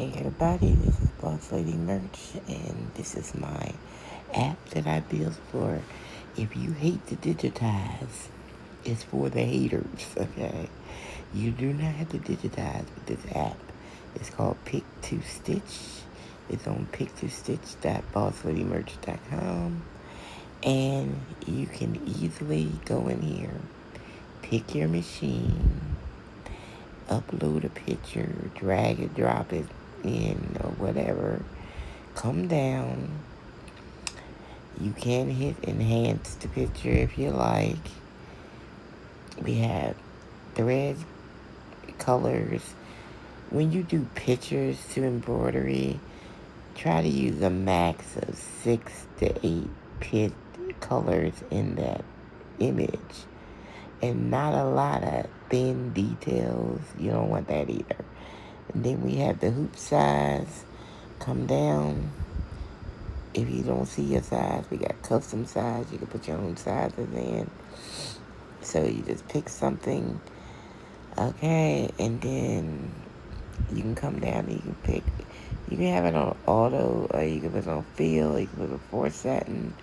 Hey everybody, this is Boss Lady Merch, and this is my app that I built for if you hate to digitize. It's for the haters, okay? You do not have to digitize with this app. It's called Pic2Stitch. It's on pic2stitch.bossladymerch.com, and you can easily go in here, pick your machine, upload a picture, drag and drop it in or whatever, come down. You can hit enhance the picture if you like. We have threads, colors. When you do pictures to embroidery, try to use a max of 6 to 8 colors in that image. And not a lot of thin details. You don't want that either. And then we have the hoop size. Come down. If you don't see your size, we got custom size. You can put your own sizes in. So you just pick something. Okay. And then you can come down and you can pick. You can have it on auto, or you can put it on field. You can put it force satin.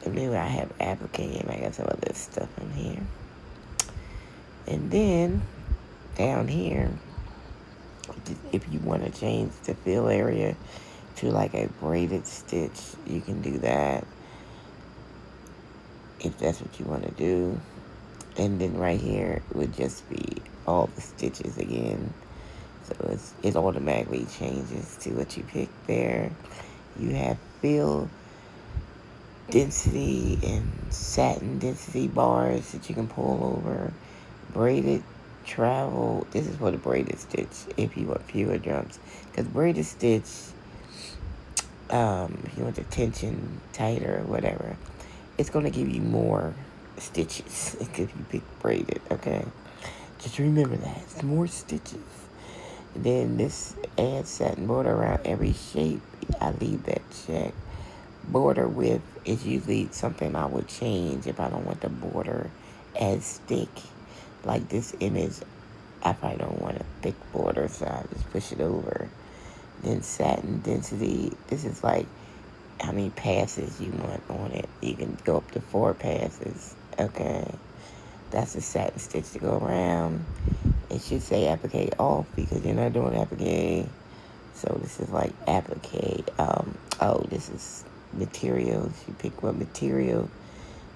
And then I have applique, and I got some other stuff in here. And then down here, if you want to change the fill area to like a braided stitch, you can do that if that's what you want to do. And then right here would just be all the stitches again, so it automatically changes to what you picked there. You have fill density and satin density bars that you can pull over. Braided travel, this is for the braided stitch if you want fewer jumps, because braided stitch, if you want the tension tighter or whatever, it's going to give you more stitches if you pick braided, okay? Just remember that. It's more stitches. And then this adds satin border around every shape. I leave that check. Border width is usually something I would change if I don't want the border as thick. Like this image, I probably don't want a thick border, so I just push it over. Then satin density, this is like how many passes you want on it. You can go up to 4 passes, okay? That's a satin stitch to go around. It should say applique off because you're not doing applique. So this is like applique. This is materials. You pick what material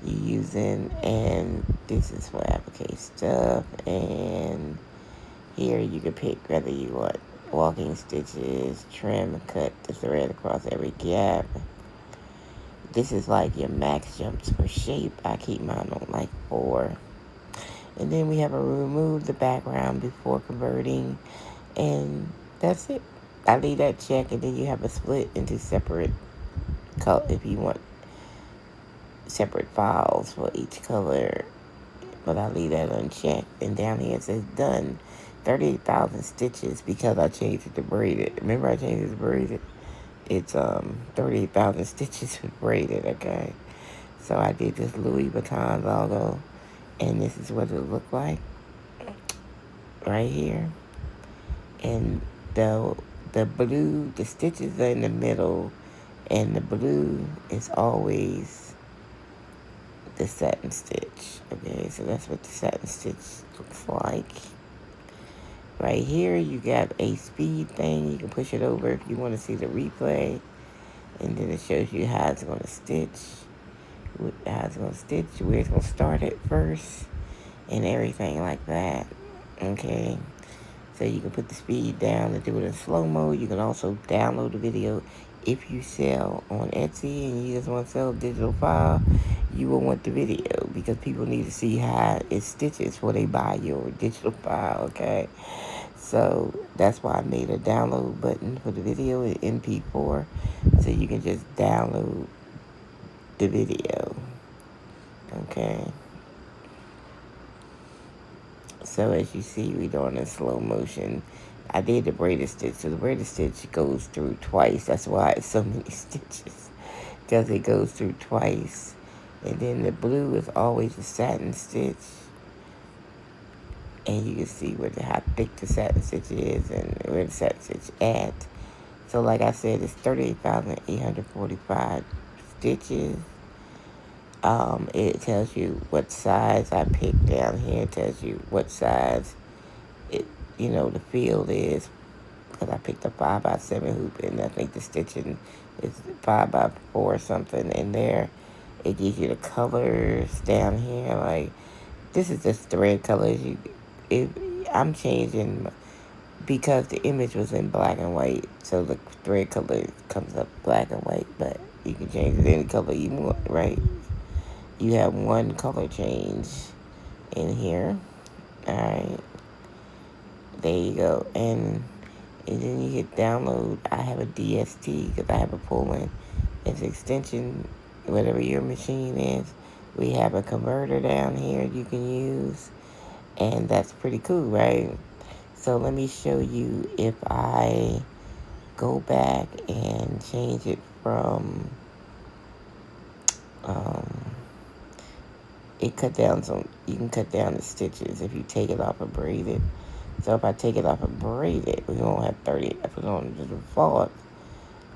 you're using, and this is for applique stuff. And here you can pick whether you want walking stitches, trim, cut the thread across every gap. This is like your max jumps per shape. I keep mine on like 4. And then we have a remove the background before converting, and that's it. I leave that check, and then you have a split into separate color if you want separate files for each color, but I leave that unchecked. And down here it says done 38,000 stitches because I changed it to braided. Remember I changed it to braided? It's 38,000 stitches with braided, okay? So I did this Louis Vuitton logo, and this is what it looked like right here. And the blue, the stitches are in the middle, and the blue is always the satin stitch. Okay, so that's what the satin stitch looks like. Right here, you got a speed thing. You can push it over if you want to see the replay. And then it shows you how it's going to stitch, where it's going to start at first, and everything like that. Okay, so you can put the speed down and do it in slow-mo. You can also download the video. If you sell on Etsy and you just want to sell a digital file, you will want the video because people need to see how it stitches before they buy your digital file, okay? So that's why I made a download button for the video in MP4, so you can just download the video, okay? So as you see, we're doing in slow motion. I did the braided stitch, so the braided stitch goes through twice. That's why it's so many stitches, because it goes through twice. And then the blue is always a satin stitch. and you can see how thick the satin stitch is and where the satin stitch at. So like I said, it's 38,845 stitches. It tells you what size I picked down here. It tells you what size the field is, because I picked a 5x7 hoop, and I think the stitching is 5x4 or something in there. It gives you the colors down here. Like, this is just thread colors. I'm changing because the image was in black and white, so the thread color comes up black and white, but you can change it any color you want, right? You have one color change in here. Alright, there you go. And then you hit download. I have a DST because I have a pull-in. It's extension, whatever your machine is. We have a converter down here you can use, and that's pretty cool, right? So let me show you if I go back and change it from, you can cut down the stitches if you take it off of braided. So if I take it off of braided, we won't have 30. If it's on the default,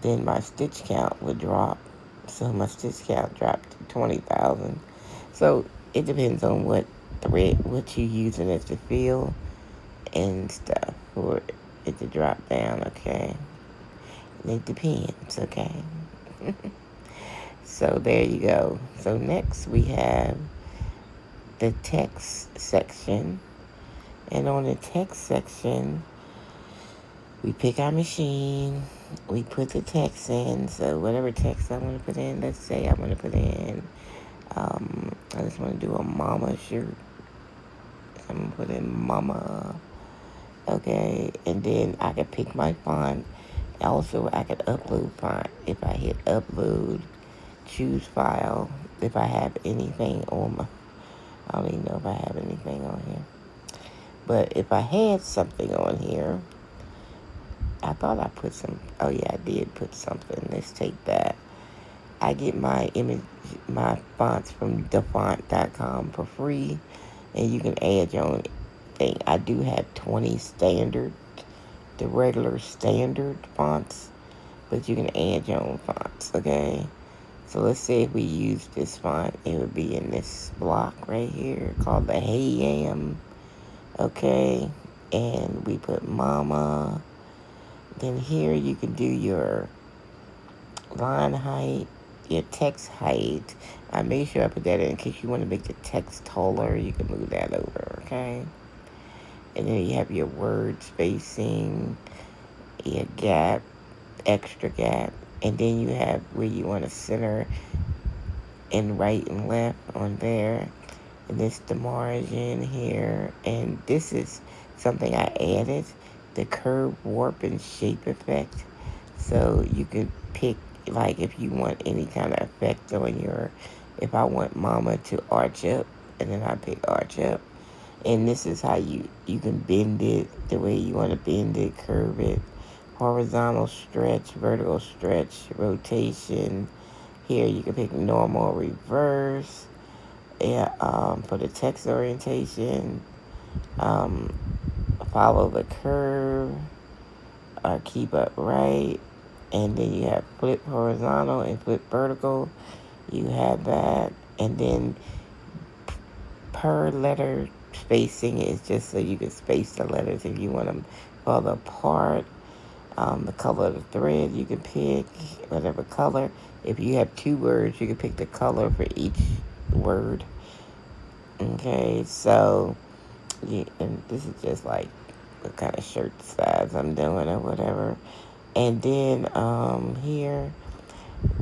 then my stitch count would drop. So my stitch count dropped to 20,000. So it depends on what you're using as the fill and stuff for it to drop down, okay? It depends, okay? So there you go. So next we have the text section. And on the text section, we pick our machine, we put the text in. So whatever text I want to put in, let's say I want to put in, I just want to do a mama shirt. I'm going to put in mama. Okay, and then I can pick my font. Also, I can upload font. If I hit upload, choose file. If I have anything on my, I don't even know if I have anything on here. But if I had something on here, I thought I put some, oh yeah, I did put something. Let's take that. I get my fonts from thefont.com for free, and you can add your own thing. I do have 20 standard, the regular standard fonts, but you can add your own fonts, okay? So let's say if we use this font, it would be in this block right here called the Hey Am, okay? And we put mama. Then here you can do your line height, your text height. I made sure I put that in case you want to make the text taller. You can move that over, okay? And then you have your word spacing, your gap, extra gap. And then you have where you want to center and right and left on there. And this the margin here. And this is something I added, the curve, warp, and shape effect. So you can pick, like, if you want any kind of effect on your, if I want mama to arch up, and then I pick arch up. And this is how you can bend it the way you want to bend it, curve it. Horizontal stretch, vertical stretch, rotation. Here you can pick normal, reverse. Yeah, for the text orientation, follow the curve, or keep upright. And then you have flip horizontal and flip vertical. You have that. And then per letter spacing is just so you can space the letters if you want them further apart. The color of the thread you can pick, whatever color. If you have 2 words, you can pick the color for each word. Okay, so, yeah, and this is just like what kind of shirt size I'm doing or whatever. And then here,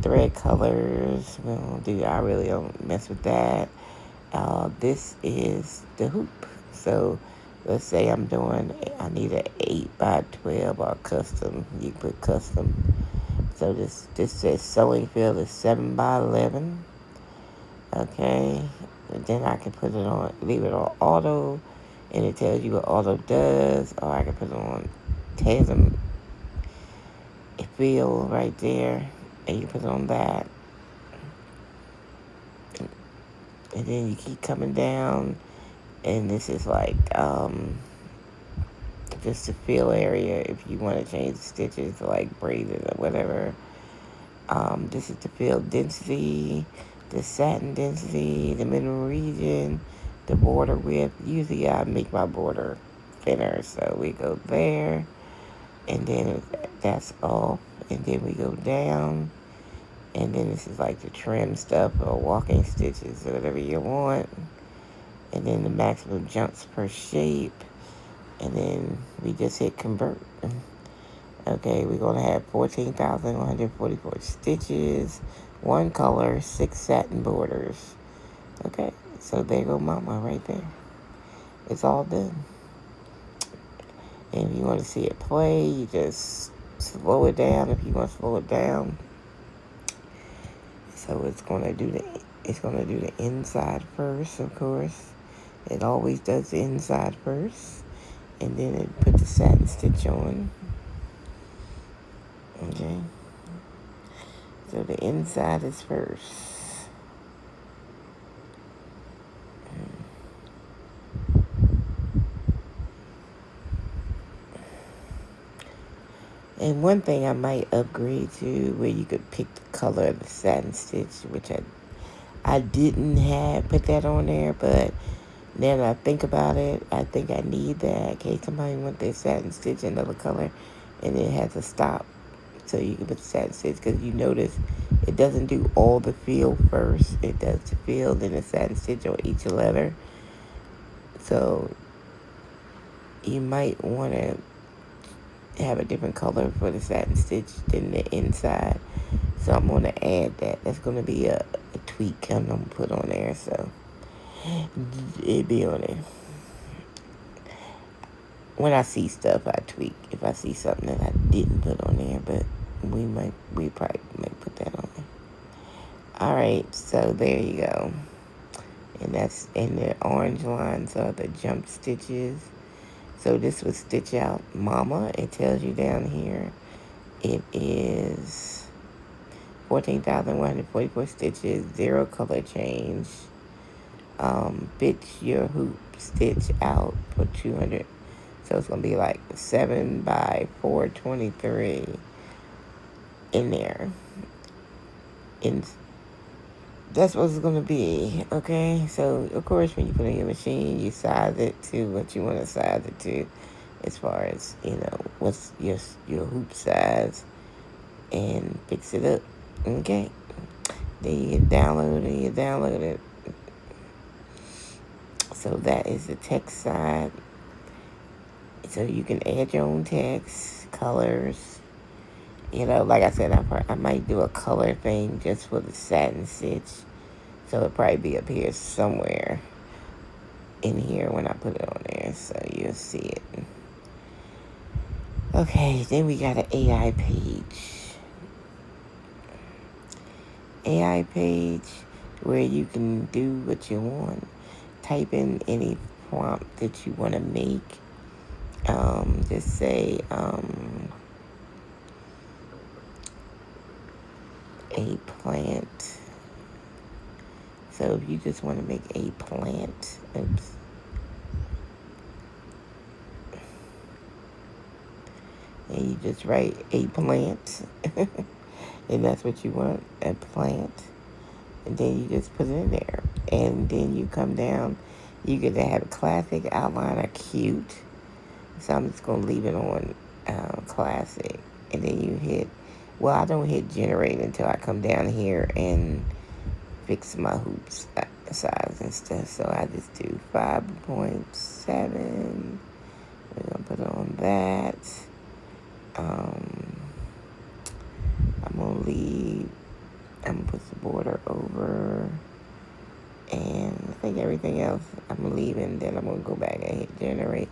thread colors. I really don't mess with that. This is the hoop. So let's say I need an 8x12 or custom. You put custom. So this says sewing field is 7x11. Okay. And then I can leave it on auto, and it tells you what auto does. Or I can put it on TASM field right there, and you put it on that. And then you keep coming down, And this is like just the fill area if you want to change the stitches to like braided or whatever. This is the fill density, the satin density, the middle region, the border width. Usually I make my border thinner, so we go there, and then that's off, and then we go down, and then this is like the trim stuff or walking stitches or whatever you want, and then the maximum jumps per shape, and then we just hit convert. Okay, we're going to have 14,144 stitches, one color, 6 satin borders. Okay, so there go mama right there. It's all done. And if you want to see it play, you just slow it down if you want to slow it down. So it's going to do the inside first, of course. It always does the inside first, and then it put the satin stitch on. Okay, so the inside is first. And one thing I might upgrade to, where you could pick the color of the satin stitch, which I didn't have put that on there, but then I think about it, I think I need that in case somebody want their satin stitch another color, and it has a stop, so you can put the satin stitch, because you notice it doesn't do all the fill first. It does the fill, then the satin stitch on each letter. So you might want to have a different color for the satin stitch than the inside. So I'm going to add that. That's going to be a tweak I'm going to put on there. So it'll be on there. When I see stuff, I tweak. If I see something that I didn't put on there, but we probably might put that on there. All right, so there you go. And that's in the orange lines are the jump stitches. So this would stitch out mama. It tells you down here. It is 14,144 stitches, 0 color change. Pitch your hoop stitch out for 200. So it's going to be like 7 by 423 in there. And that's what it's going to be, okay? So, of course, when you put it in your machine, you size it to what you want to size it to as far as, what's your hoop size, and fix it up, okay? Then you download it. So that is the text side. So you can add your own text, colors. Like I said, I might do a color thing just for the satin stitch. So it'll probably be up here somewhere in here when I put it on there. So you'll see it. Okay, then we got an AI page. AI page where you can do what you want. Type in any prompt that you want to make. Just say, a plant. So if you just want to make a plant, oops. And you just write a plant. And that's what you want, a plant. And then you just put it in there. And then you come down. You get to have a classic, outline, or cute. So I'm just going to leave it on classic. And then you hit, well, I don't hit generate until I come down here and fix my hoops size and stuff. So I just do 5.7. We're going to put on that. I'm going to put the border over. And I think everything else I'm going to leave, and then I'm going to go back and hit generate.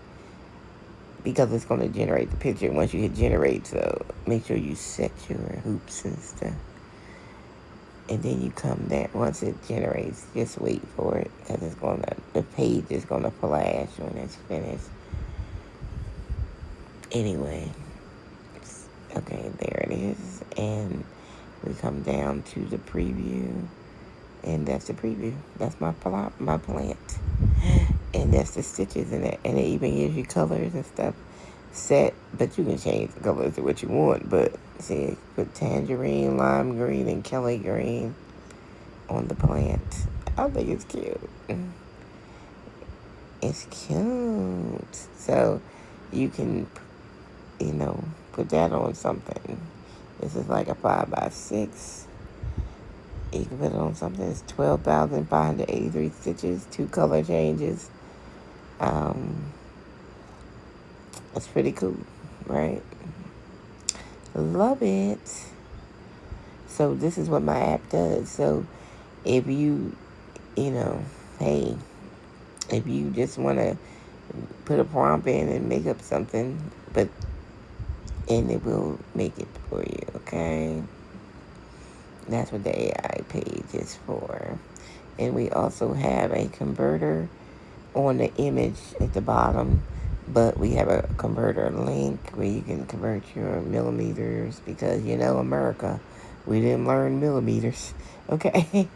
Because it's going to generate the picture once you hit generate. So make sure you set your hoops and stuff. And then you come there. Once it generates, just wait for it. Because the page is going to flash when it's finished. Anyway. Okay, there it is. And we come down to the preview. And that's the preview. That's my plant. And that's the stitches in it. And it even gives you colors and stuff set, but you can change the colors to what you want. But see, put tangerine, lime green, and Kelly green on the plant. I think it's cute. It's cute. So you can, put that on something. This is like a 5x6. You can put it on something. It's 12,583 stitches, 2 color changes. It's pretty cool, right? Love it. So this is what my app does. So if hey, if you just want to put a prompt in and make up something, and it will make it for you, okay? That's what the AI page is for. And we also have a converter on the image at the bottom, but we have a converter link where you can convert your millimeters because, America, we didn't learn millimeters, okay?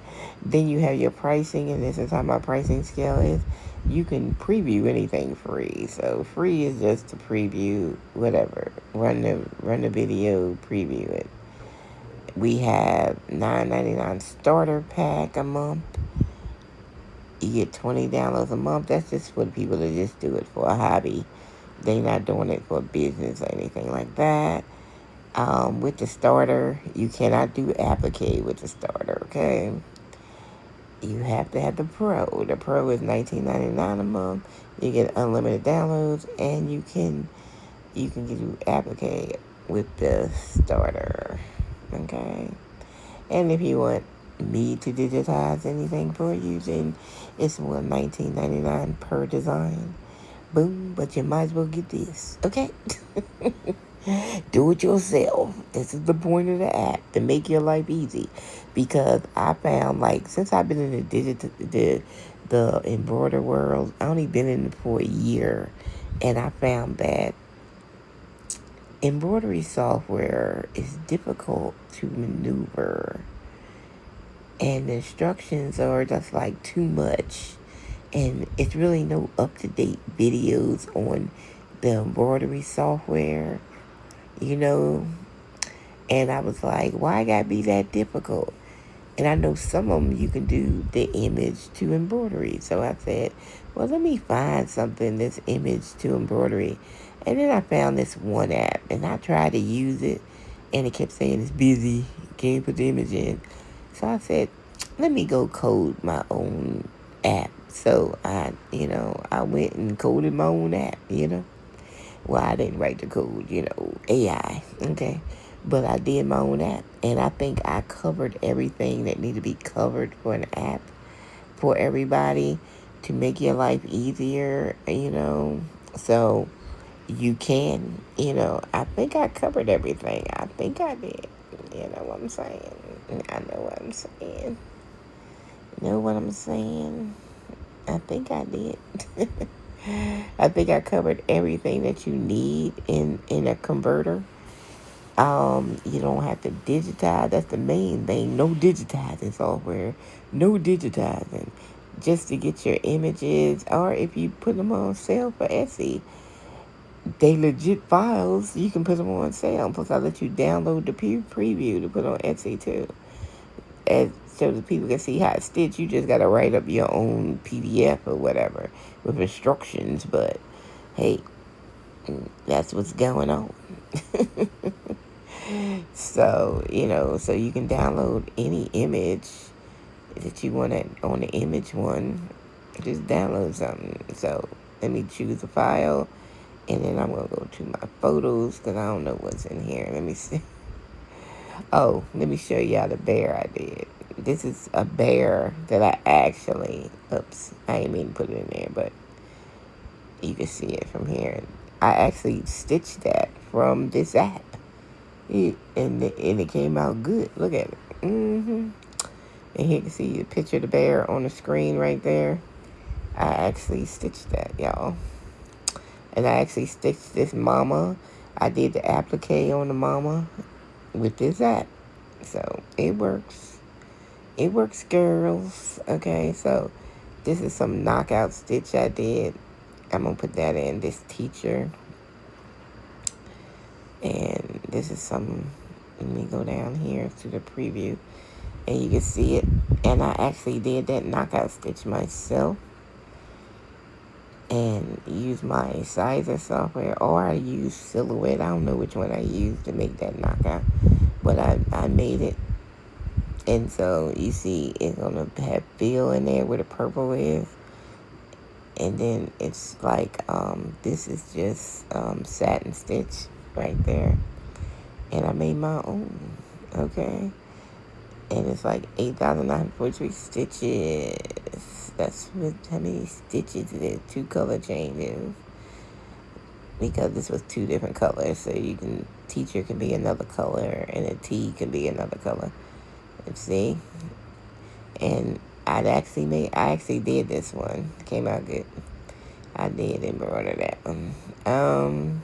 Then you have your pricing, and this is how my pricing scale is. You can preview anything free. So free is just to preview whatever. Run the video, preview it. We have $9.99 starter pack a month. You get 20 downloads a month. That's just for the people that just do it for a hobby. They're not doing it for business or anything like that. With the starter, you cannot do applique with the starter, okay? You have to have the Pro. The Pro is $19.99 a month. You get unlimited downloads, and you can do applique with the starter, okay? And if you want me to digitize anything for you, then it's $19.99 per design. Boom, but you might as well get this, okay? Do it yourself. This is the point of the app, to make your life easy. Because I found, since I've been in the embroidery world, I only been in it for a year, and I found that embroidery software is difficult to maneuver, and the instructions are just too much, and it's really no up-to-date videos on the embroidery software, and I was like, why it gotta be that difficult? And I know some of them you can do the image to embroidery. So I said, well, let me find something that's image to embroidery. And then I found this one app, and I tried to use it, and it kept saying it's busy, can't put the image in. So I said, let me go code my own app. So I went and coded my own app, Well, I didn't write the code, AI, okay? But I did my own app, and I think I covered everything that needed to be covered for an app for everybody to make your life easier, So you can, I think I covered everything. I think I did. You know what I'm saying? I know what I'm saying. Know what I'm saying? I think I did. I think I covered everything that you need in a converter. You don't have to digitize. That's the main thing. No digitizing software. No digitizing. Just to get your images, or if you put them on sale for Etsy, they legit files. You can put them on sale. Plus, I let you download the preview to put on Etsy too. And so the people can see how it's stitched. You just got to write up your own PDF or whatever with instructions. But hey, that's what's going on. So, so you can download any image that you want on the image one. Just download something. So let me choose a file, and then I'm going to go to my photos because I don't know what's in here. Let me see. Oh, let me show y'all the bear I did. This is a bear that I actually, oops, I didn't mean to put it in there, but you can see it from here. I actually stitched that from this app. And it came out good. Look at it. And here you can see the picture of the bear on the screen right there. I actually stitched that, y'all. And I actually stitched this mama. I did the applique on the mama with this app. So it works. It works, girls. Okay, so This is some knockout stitch I did. I'm going to put that in this teacher. And this is some, let me go down here to the preview. And you can see it. And I actually did that knockout stitch myself. And use my sizer software, or I use Silhouette. I don't know which one I used to make that knockout, but I made it. And so you see it's gonna have fill in there where the purple is, and then it's like this is just satin stitch right there, and I made my own. Okay, and it's like 8,943 stitches. That's how many stitches it is. 2 color changes, because this was 2 different colors. So you can, teacher can be another color and a T can be another color. Let's see. And I actually did this one. It came out good. I did embroider that one.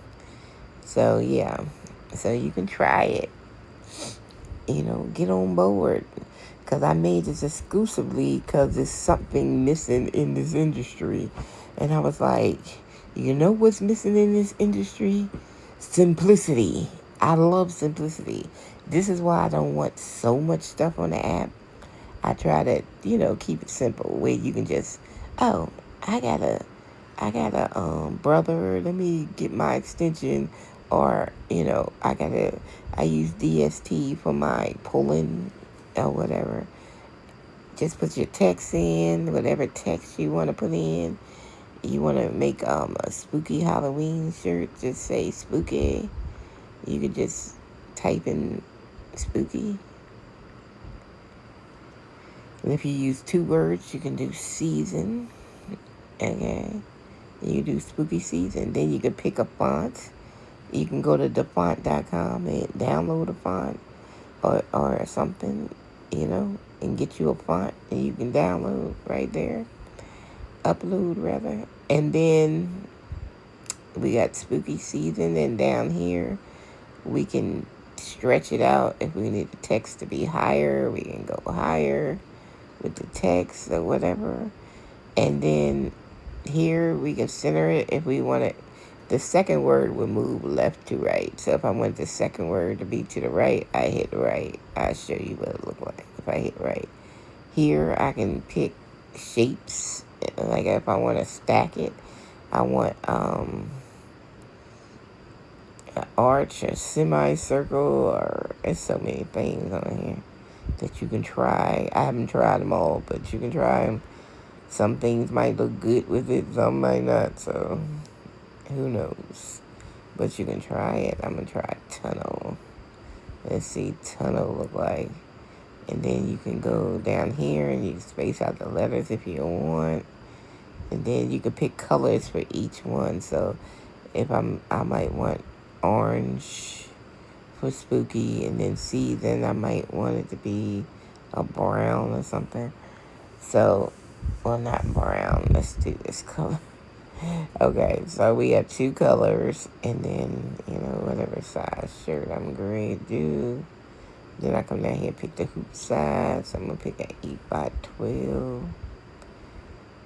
So yeah. So you can try it. Get on board. Because I made this exclusively because there's something missing in this industry. And I was like, you know what's missing in this industry? Simplicity. I love simplicity. This is why I don't want so much stuff on the app. I try to, keep it simple, where you can just, oh, I got a brother, let me get my extension, or, I use DST for my pulling or whatever. Just put your text in, whatever text you want to put in. You want to make a spooky Halloween shirt, just say spooky. You could just type in spooky. And if you use 2 words, you can do season. Okay. You do spooky season. Then you can pick a font. You can go to thefont.com and download a font or something, and get you a font, and you can download right there. Upload, rather. And then we got spooky season, and down here we can stretch it out. If we need the text to be higher, we can go higher with the text or whatever. And then here we can center it if we want it. The second word will move left to right. So if I want the second word to be to the right, I hit right. I'll show you what it looks like if I hit right. Here I can pick shapes. Like if I want to stack it, I want an arch, a semicircle, or there's so many things on here that you can try. I haven't tried them all, but you can try them. Some things might look good with it, some might not, so who knows. But you can try it. I'm going to try tunnel. Let's see tunnel look like. And then you can go down here and you can space out the letters if you want. And then you can pick colors for each one. So if I might want orange for spooky, and then season, I might want it to be a brown or something. So, well, not brown. Let's do this color. Okay, so we have 2 colors, and then, whatever size shirt I'm going to do. Then I come down here and pick the hoop size. So I'm going to pick an 8x12.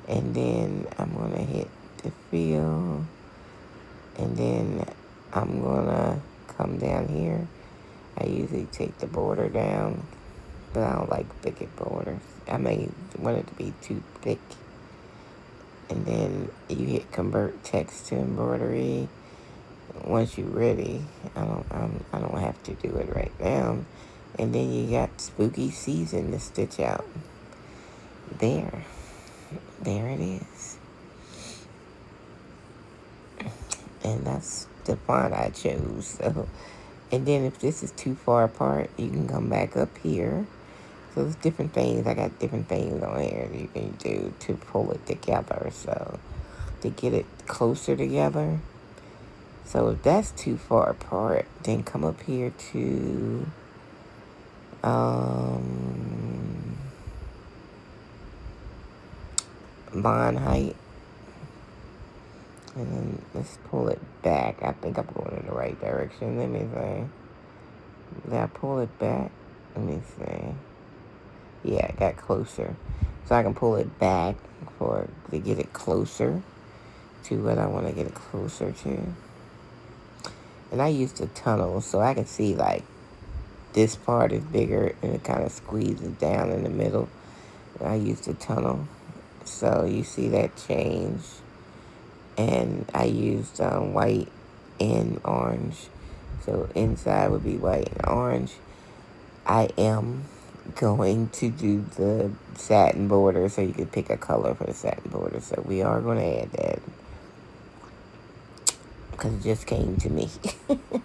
And then I'm going to hit the fill. And then I'm going to come down here. I usually take the border down, but I don't like thick borders. I may want it to be too thick. And then you hit convert text to embroidery. Once you're ready, I don't have to do it right now. And then you got spooky season to stitch out. There it is. And that's the font I chose. So, and then if this is too far apart, you can come back up here. So there's different things. I got different things on here that you can do to pull it together. So to get it closer together. So if that's too far apart, then come up here to line height. And then let's pull it back. I think I'm going in the right direction. Let me see. Did I pull it back? Let me see. Yeah, it got closer. so I can pull it back to get it closer to what I want to get it closer to. And I used a tunnel so I can see like this part is bigger and it kind of squeezes down in the middle. And I used a tunnel, so you see that change. And I used white and orange, so inside would be white and orange. I am going to do the satin border, so you can pick a color for the satin border. So we are going to add that because it just came to me.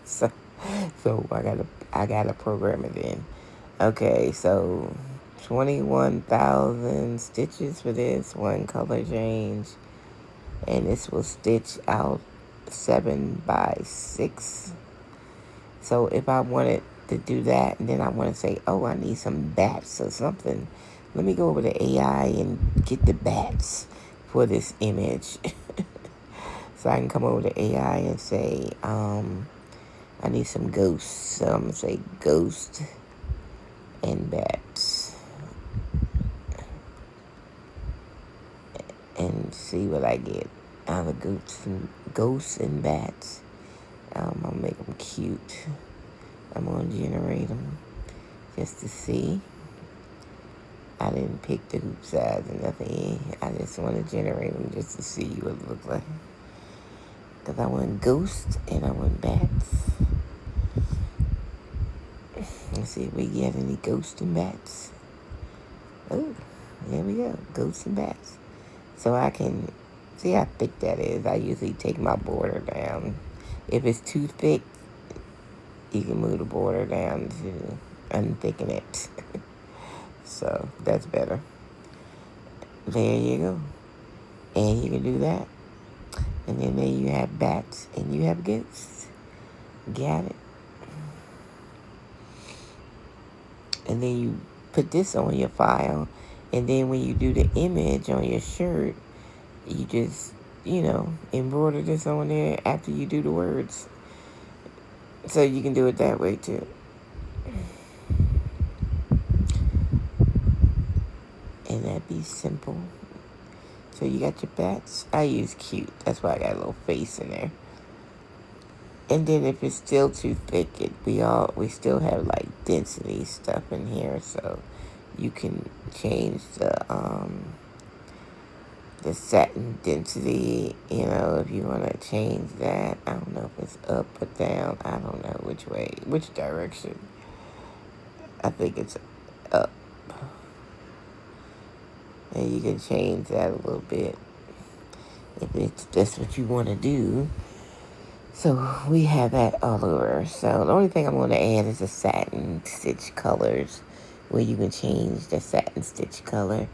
so I gotta program it in. Okay, so 21,000 stitches for this one color change, and this will stitch out 7 by 6. So if I wanted to do that, and then I want to say, oh, I need some bats or something, let me go over to AI and get the bats for this image. So I can come over to AI and say, I need some ghosts. So I'm going to say ghost and bats. And see what I get out of ghosts and bats. I'll make them cute. I'm going to generate them just to see. I didn't pick the hoop size or nothing. I just want to generate them just to see what it looks like. Because I want ghosts and I want bats. Let's see if we get any ghosts and bats. Oh, there we go. Ghosts and bats. So I can see how thick that is. I usually take my border down. If it's too thick, you can move the border down to unthicken it. So that's better. There you go. And you can do that. And then there you have bats and you have ghosts. Got it. And then you put this on your file. And then when you do the image on your shirt, you just, embroider this on there after you do the words. So you can do it that way too. And that'd be simple. So you got your bats. I use cute. That's why I got a little face in there. And then if it's still too thick, we still have like density stuff in here. So you can change the satin density, if you want to change that. I don't know if it's up or down. I don't know which direction. I think it's up. And you can change that a little bit if that's what you want to do. So we have that all over. So the only thing I'm going to add is the satin stitch colors, where you can change the satin stitch color.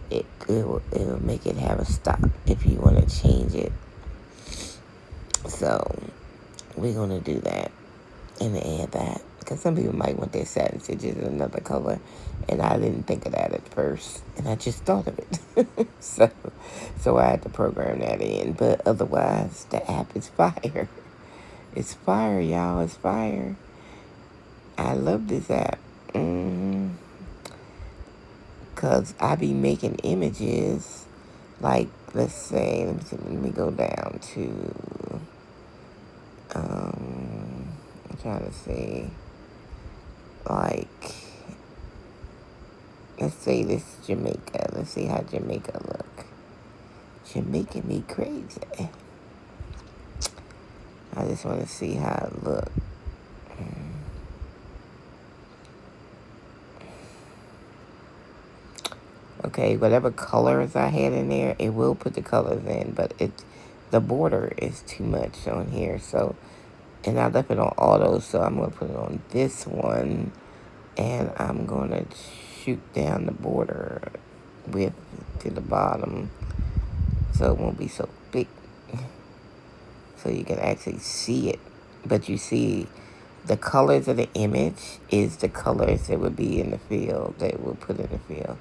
It'll make it have a stop if you want to change it. So we're going to do that and add that. Because some people might want their satin stitches in another color. And I didn't think of that at first. And I just thought of it. So I had to program that in. But otherwise, the app is fire. It's fire, y'all. It's fire. I love this app. Because I be making images. Like, let's say, let me go down to... I'm trying to see... Like, let's say this is Jamaica. Let's see how Jamaica look. Jamaica me crazy. I just want to see how it look. Okay, whatever colors I had in there, it will put the colors in, but the border is too much on here. So, and I left it on auto, so I'm going to put it on this one. And I'm going to shoot down the border width to the bottom so it won't be so thick. So you can actually see it. But you see, the colors of the image is the colors that would be in the field, that we'll put in the field.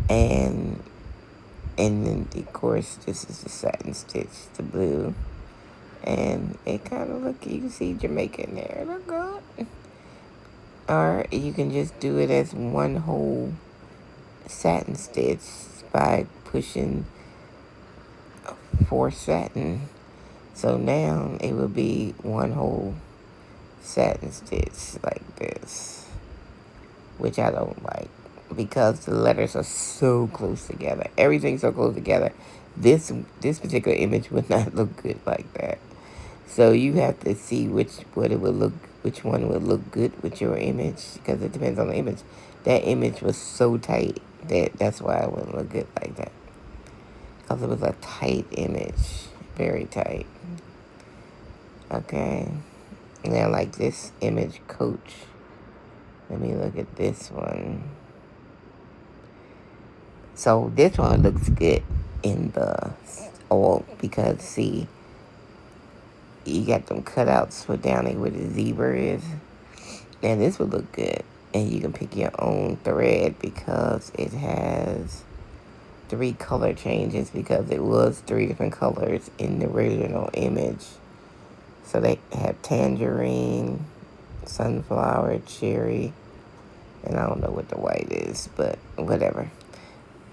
And then, of course, this is the satin stitch, the blue. And it kind of look, you can see Jamaica in there. Look good. Or you can just do it as one whole satin stitch by pushing for satin. So now it will be one whole satin stitch like this, which I don't like because the letters are so close together. Everything's so close together. This particular image would not look good like that. So you have to see which one would look good with your image, because it depends on the image. That image was so tight that's why it wouldn't look good like that. Because it was a tight image, very tight. Okay, now like this image coach. Let me look at this one. So this one looks good in the oil because see, you got them cutouts for down there where the zebra is. And this would look good. And you can pick your own thread because it has 3 color changes because it was 3 different colors in the original image. So they have tangerine, sunflower, cherry, and I don't know what the white is, but whatever.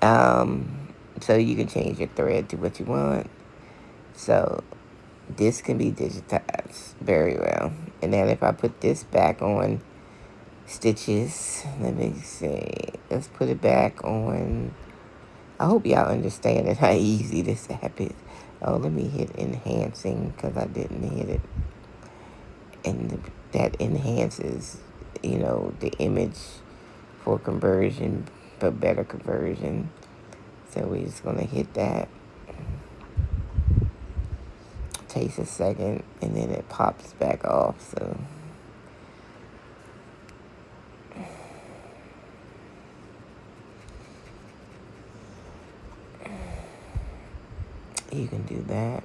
So you can change your thread to what you want. So this can be digitized very well. And then if I put this back on stitches, let me see. Let's put it back on. I hope y'all understand it, how easy this app is. Oh, let me hit enhancing because I didn't hit it. And that enhances, the image for conversion, for better conversion. So we're just going to hit that. Takes a second, and then it pops back off. So you can do that.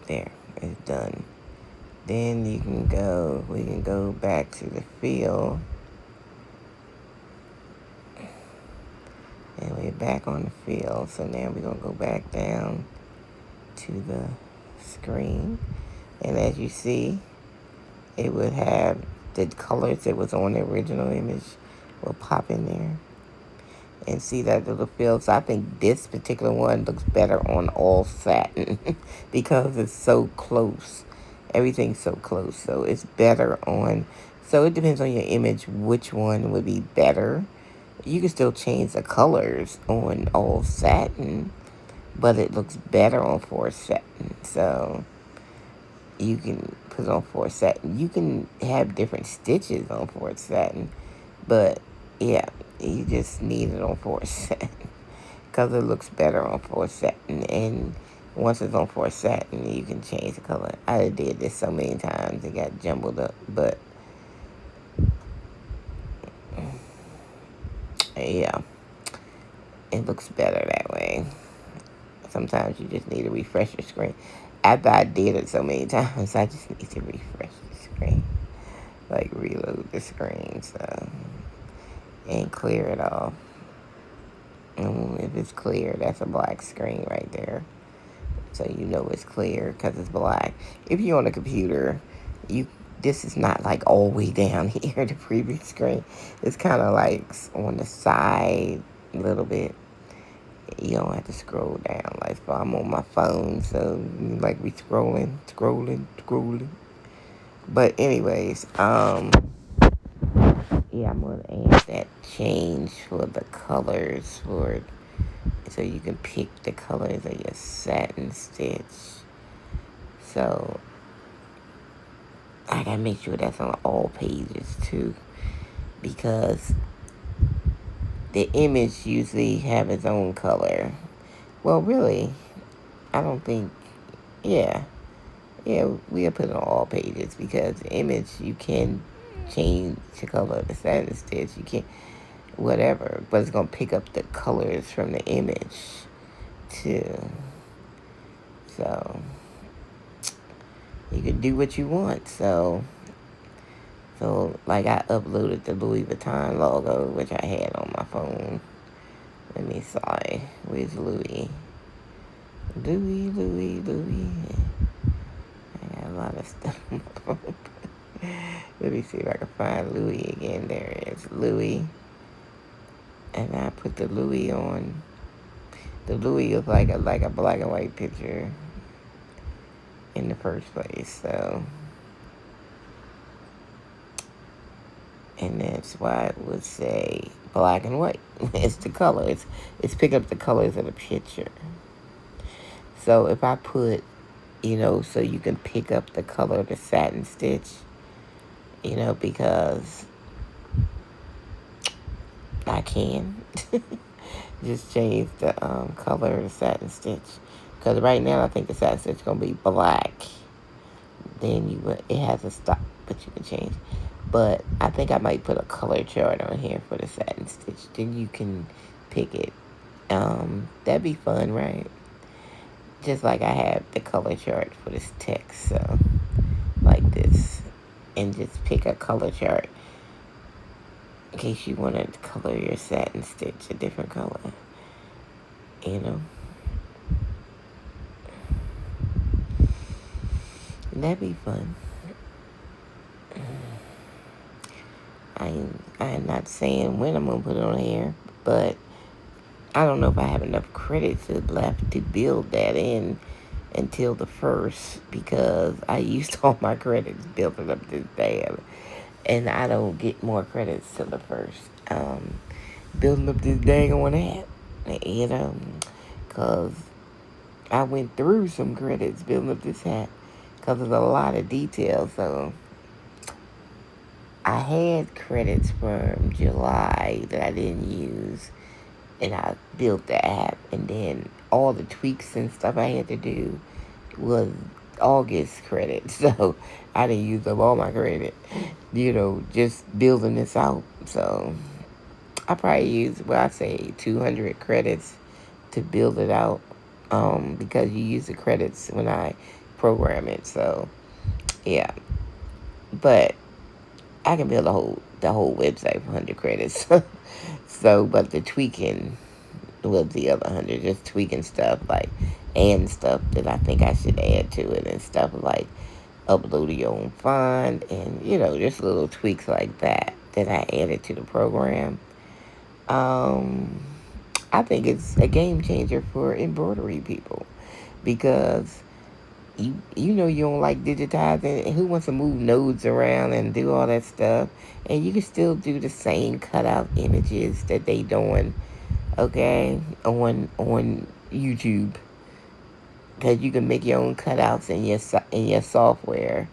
There, it's done. Then we can go back to the field. And we're back on the field. So now we're going to go back down to the screen. And as you see, it would have the colors that was on the original image will pop in there. And see that little field. So I think this particular one looks better on all satin because it's so close. Everything's so close. So it's better on. So it depends on your image which one would be better. You can still change the colors on all satin, but it looks better on forest satin. So you can put it on forest satin. You can have different stitches on forest satin, but yeah, you just need it on forest satin because it looks better on forest satin. And once it's on forest satin, you can change the color. I did this so many times, it got jumbled up, but yeah, it looks better that way. Sometimes you just need to refresh your screen. After I did it so many times, I just need to refresh the screen. Like reload the screen, so, and clear it off. And if it's clear, that's a black screen right there. So you know it's clear because it's black. If you're on a computer, this is not like all the way down here, the preview screen. It's kind of like on the side a little bit. You don't have to scroll down. Like, I'm on my phone, so like we scrolling. But anyways, yeah, I'm gonna add that change for the colors so you can pick the colors of your satin stitch. So I gotta make sure that's on all pages too, because the image usually have its own color. Well, really, I don't think. Yeah, we'll put it on all pages because the image you can change the color of the satin stitch. You can whatever, but it's gonna pick up the colors from the image too. So you can do what you want. So like I uploaded the Louis Vuitton logo, which I had on my phone. Let me see. Where's Louis? Louis. I got a lot of stuff on my phone. Let me see if I can find Louis again. There it is, Louis. And I put the Louis on. The Louis is like a black and white picture in the first place. So, and that's why I would say black and white. It's the color. It's picking up the colors of the picture. So if I put, so you can pick up the color of the satin stitch, because I can just change the color of the satin stitch. Because right now I think the satin stitch is going to be black. Then it has a stop, but you can change. But I think I might put a color chart on here for the satin stitch. Then you can pick it. That'd be fun, right? Just like I have the color chart for this text, so like this, and just pick a color chart in case you want to color your satin stitch a different color, and that'd be fun. I'm not saying when I'm gonna put it on here, but I don't know if I have enough credits left to build that in until the 1st, because I used all my credits building up this dam, and I don't get more credits till the 1st. Building up this dang on app, because I went through some credits building up this hat, because there's a lot of detail. So I had credits from July that I didn't use, and I built the app, and then all the tweaks and stuff I had to do was August credits, so I didn't use up all my credit, just building this out. So I probably used, I say 200 credits to build it out, because you use the credits when I program it. So yeah, but I can build the whole website for 100 credits. So, but the tweaking was the other 100, just tweaking stuff and stuff that I think I should add to it, and stuff like uploading your own font, and just little tweaks like that I added to the program. I think it's a game changer for embroidery people, because you don't like digitizing, and who wants to move nodes around and do all that stuff, and you can still do the same cutout images that they doing, okay, on YouTube, because you can make your own cutouts in your software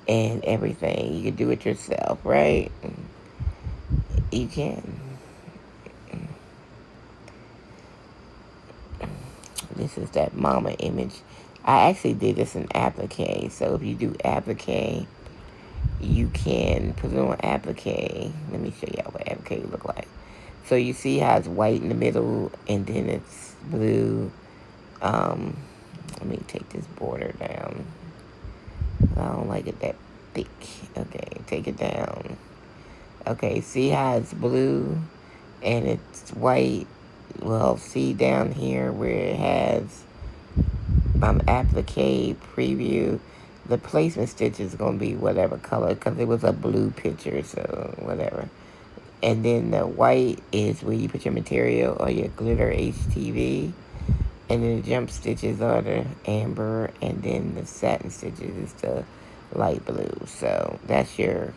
and everything. You can do it yourself, right? You can. This is that mama image. I actually did this in applique. So if you do applique, you can put it on applique. Let me show y'all what applique look like. So you see how it's white in the middle, and then it's blue. Let me take this border down. I don't like it that thick. Okay, take it down. Okay, see how it's blue and it's white? Well, see down here where it has applique preview, the placement stitch is going to be whatever color, because it was a blue picture, so whatever. And then the white is where you put your material or your glitter HTV. And then the jump stitches are the amber, and then the satin stitches is the light blue. So that's your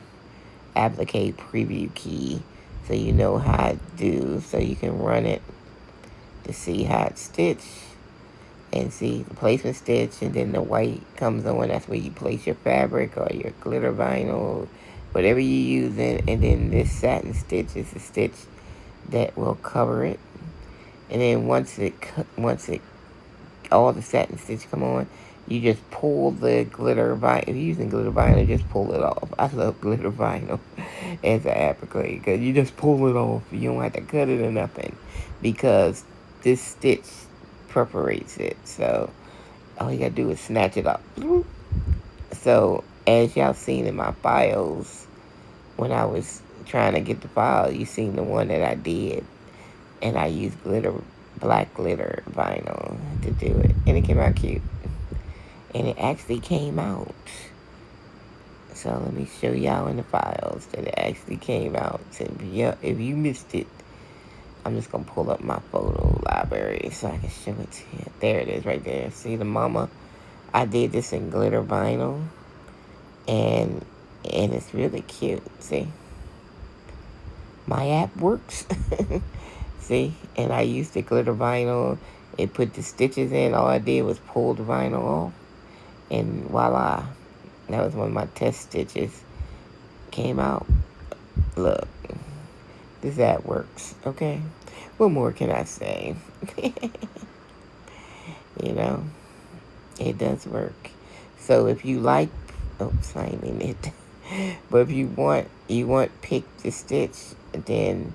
applique preview key, so you know how to do, so you can run it to see how it's stitched, and see the placement stitch, and then the white comes on. That's where you place your fabric or your glitter vinyl, whatever you're using. And then this satin stitch is the stitch that will cover it. And then once all the satin stitch come on, you just pull the glitter vinyl. If you're using glitter vinyl, just pull it off. I love glitter vinyl as an applique, because you just pull it off. You don't have to cut it or nothing, because this stitch perforates it. So all you gotta do is snatch it up. So as y'all seen in my files, when I was trying to get the file, you seen the one that I did, and I used black glitter vinyl to do it, and it came out cute, and it actually came out So let me show y'all in the files that it actually came out. So if you missed it, I'm just going to pull up my photo library so I can show it to you. There it is right there. See the mama? I did this in glitter vinyl. And it's really cute. See? My app works. See? And I used the glitter vinyl. It put the stitches in. All I did was pull the vinyl off. And voila. That was one of my test stitches. Came out. Look. This app works. Okay? What more can I say? You know? It does work. So if you like... Oops, I ain't in it. But if you want Pic2Stitch, then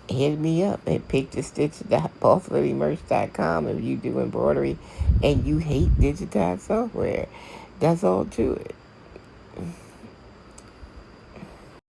hit me up at Pic2Stitch.bossladymerch.com if you do embroidery and you hate digitized software. That's all to it.